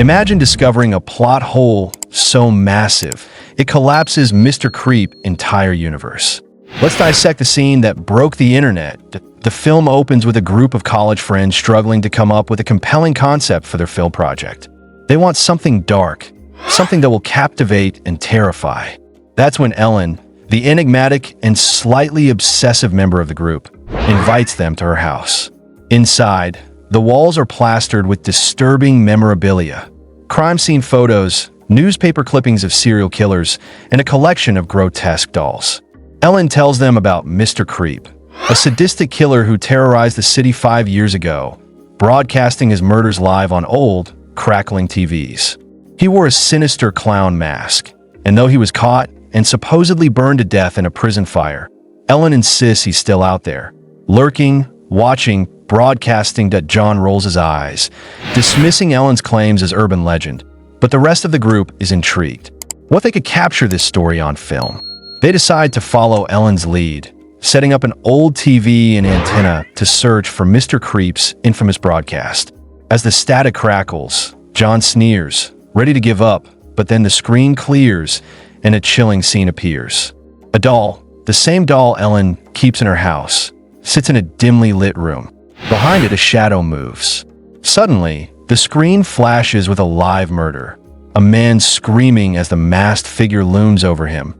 Imagine discovering a plot hole so massive, it collapses Mr. Creep's entire universe. Let's dissect the scene that broke the internet. The film opens with a group of college friends struggling to come up with a compelling concept for their film project. They want something dark, something that will captivate and terrify. That's when Ellen, the enigmatic and slightly obsessive member of the group, invites them to her house. Inside, the walls are plastered with disturbing memorabilia, crime scene photos, newspaper clippings of serial killers, and a collection of grotesque dolls. Ellen tells them about Mr. Creep, a sadistic killer who terrorized the city 5 years ago, broadcasting his murders live on old, crackling TVs. He wore a sinister clown mask, and though he was caught and supposedly burned to death in a prison fire, Ellen insists he's still out there, lurking, watching, broadcasting. John rolls his eyes, dismissing Ellen's claims as urban legend, but the rest of the group is intrigued. What they could capture this story on film? They decide to follow Ellen's lead, setting up an old TV and antenna to search for Mr. Creep's infamous broadcast. As the static crackles, John sneers, ready to give up, but then the screen clears and a chilling scene appears. A doll, the same doll Ellen keeps in her house, sits in a dimly lit room. Behind it, a shadow moves. Suddenly, the screen flashes with a live murder. A man screaming as the masked figure looms over him,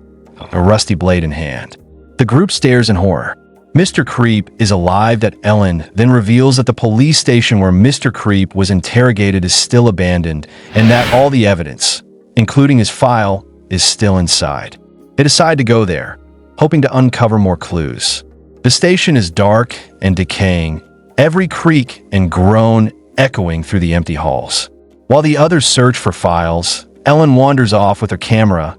a rusty blade in hand. The group stares in horror. Mr. Creep is alive. Ellen then reveals that the police station where Mr. Creep was interrogated is still abandoned, and that all the evidence, including his file, is still inside. They decide to go there, hoping to uncover more clues. The station is dark and decaying, every creak and groan echoing through the empty halls. While the others search for files, Ellen wanders off with her camera,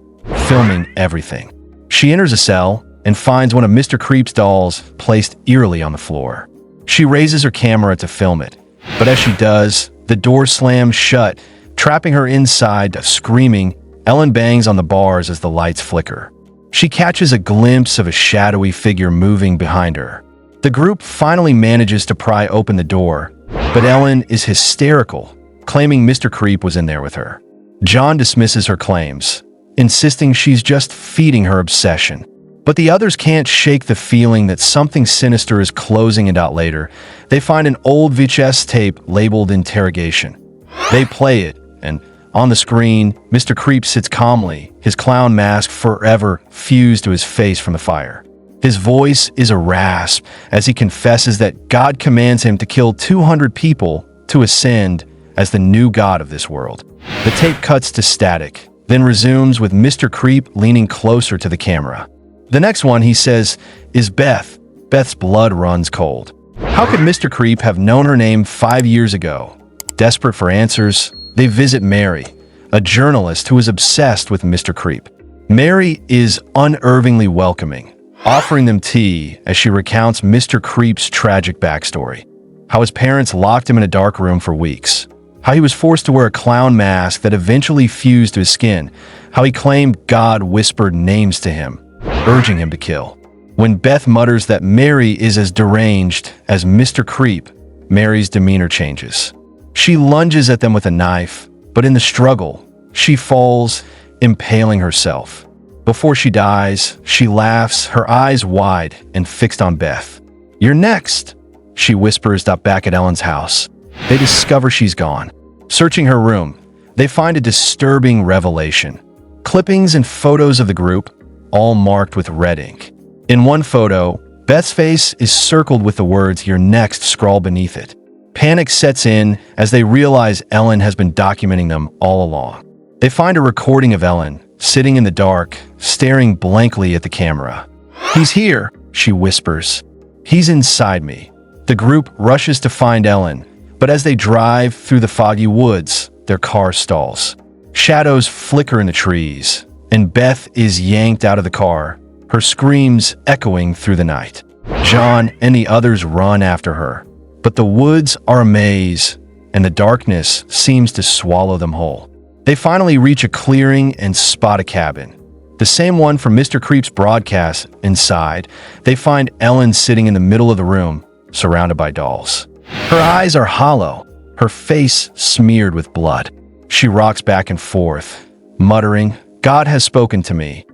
filming everything. She enters a cell and finds one of Mr. Creep's dolls placed eerily on the floor. She raises her camera to film it, but as she does, the door slams shut, trapping her inside. Screaming, Ellen bangs on the bars as the lights flicker. She catches a glimpse of a shadowy figure moving behind her. The group finally manages to pry open the door, but Ellen is hysterical, claiming Mr. Creep was in there with her. John dismisses her claims, insisting she's just feeding her obsession. But the others can't shake the feeling that something sinister is closing it out. Later, they find an old VHS tape labeled interrogation. They play it, and on the screen, Mr. Creep sits calmly, his clown mask forever fused to his face from the fire. His voice is a rasp as he confesses that God commands him to kill 200 people to ascend as the new god of this world. The tape cuts to static, then resumes with Mr. Creep leaning closer to the camera. The next one, he says, is Beth. Beth's blood runs cold. How could Mr. Creep have known her name 5 years ago? Desperate for answers, they visit Mary, a journalist who is obsessed with Mr. Creep. Mary is unervingly welcoming, offering them tea as she recounts Mr. Creep's tragic backstory. How his parents locked him in a dark room for weeks. How he was forced to wear a clown mask that eventually fused to his skin. How he claimed God whispered names to him, urging him to kill. When Beth mutters that Mary is as deranged as Mr. Creep, Mary's demeanor changes. She lunges at them with a knife, but in the struggle, she falls, impaling herself. Before she dies, she laughs, her eyes wide and fixed on Beth. "You're next," she whispers back at Ellen's house. They discover she's gone. Searching her room, they find a disturbing revelation. Clippings and photos of the group, all marked with red ink. In one photo, Beth's face is circled with the words "You're next" scrawled beneath it. Panic sets in as they realize Ellen has been documenting them all along. They find a recording of Ellen, sitting in the dark, staring blankly at the camera. "He's here," she whispers. "He's inside me." The group rushes to find Ellen, but as they drive through the foggy woods, their car stalls. Shadows flicker in the trees, and Beth is yanked out of the car, her screams echoing through the night. John and the others run after her, but the woods are a maze, and the darkness seems to swallow them whole. They finally reach a clearing and spot a cabin, the same one from Mr. Creep's broadcast. Inside, they find Ellen sitting in the middle of the room, surrounded by dolls. Her eyes are hollow, her face smeared with blood. She rocks back and forth, muttering, "God has spoken to me."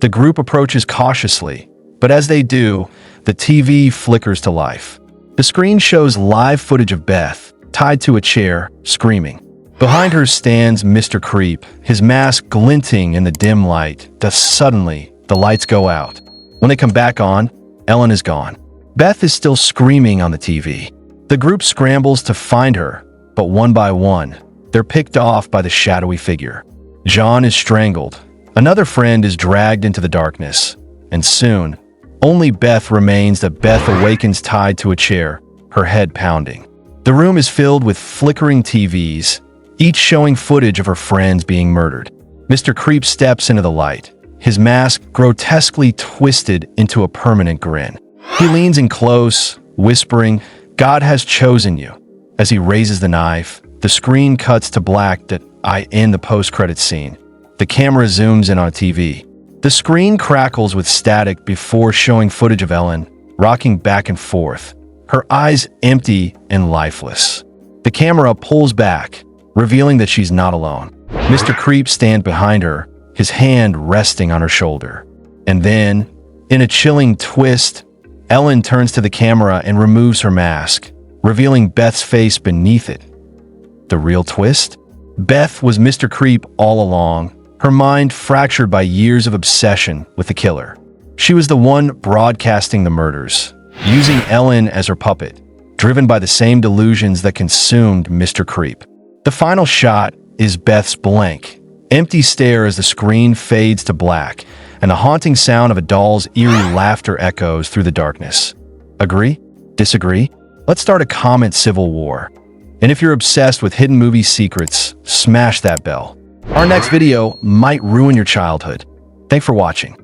The group approaches cautiously, but as they do, the TV flickers to life. The screen shows live footage of Beth, tied to a chair, screaming. Behind her stands Mr. Creep, his mask glinting in the dim light. Suddenly, the lights go out. When they come back on, Ellen is gone. Beth is still screaming on the TV. The group scrambles to find her, but one by one, they're picked off by the shadowy figure. John is strangled. Another friend is dragged into the darkness. And soon, only Beth remains. Beth awakens tied to a chair, her head pounding. The room is filled with flickering TVs, each showing footage of her friends being murdered. Mr. Creep steps into the light, his mask grotesquely twisted into a permanent grin. He leans in close, whispering, "God has chosen you." As he raises the knife, the screen cuts to black. In the post-credits scene, the camera zooms in on a TV. The screen crackles with static before showing footage of Ellen, rocking back and forth, her eyes empty and lifeless. The camera pulls back, revealing that she's not alone. Mr. Creep stands behind her, his hand resting on her shoulder. And then, in a chilling twist, Ellen turns to the camera and removes her mask, revealing Beth's face beneath it. The real twist? Beth was Mr. Creep all along, her mind fractured by years of obsession with the killer. She was the one broadcasting the murders, using Ellen as her puppet, driven by the same delusions that consumed Mr. Creep. The final shot is Beth's blank, empty stare as the screen fades to black, and the haunting sound of a doll's eerie laughter echoes through the darkness. Agree? Disagree? Let's start a comment civil war. And if you're obsessed with hidden movie secrets, smash that bell. Our next video might ruin your childhood. Thanks for watching.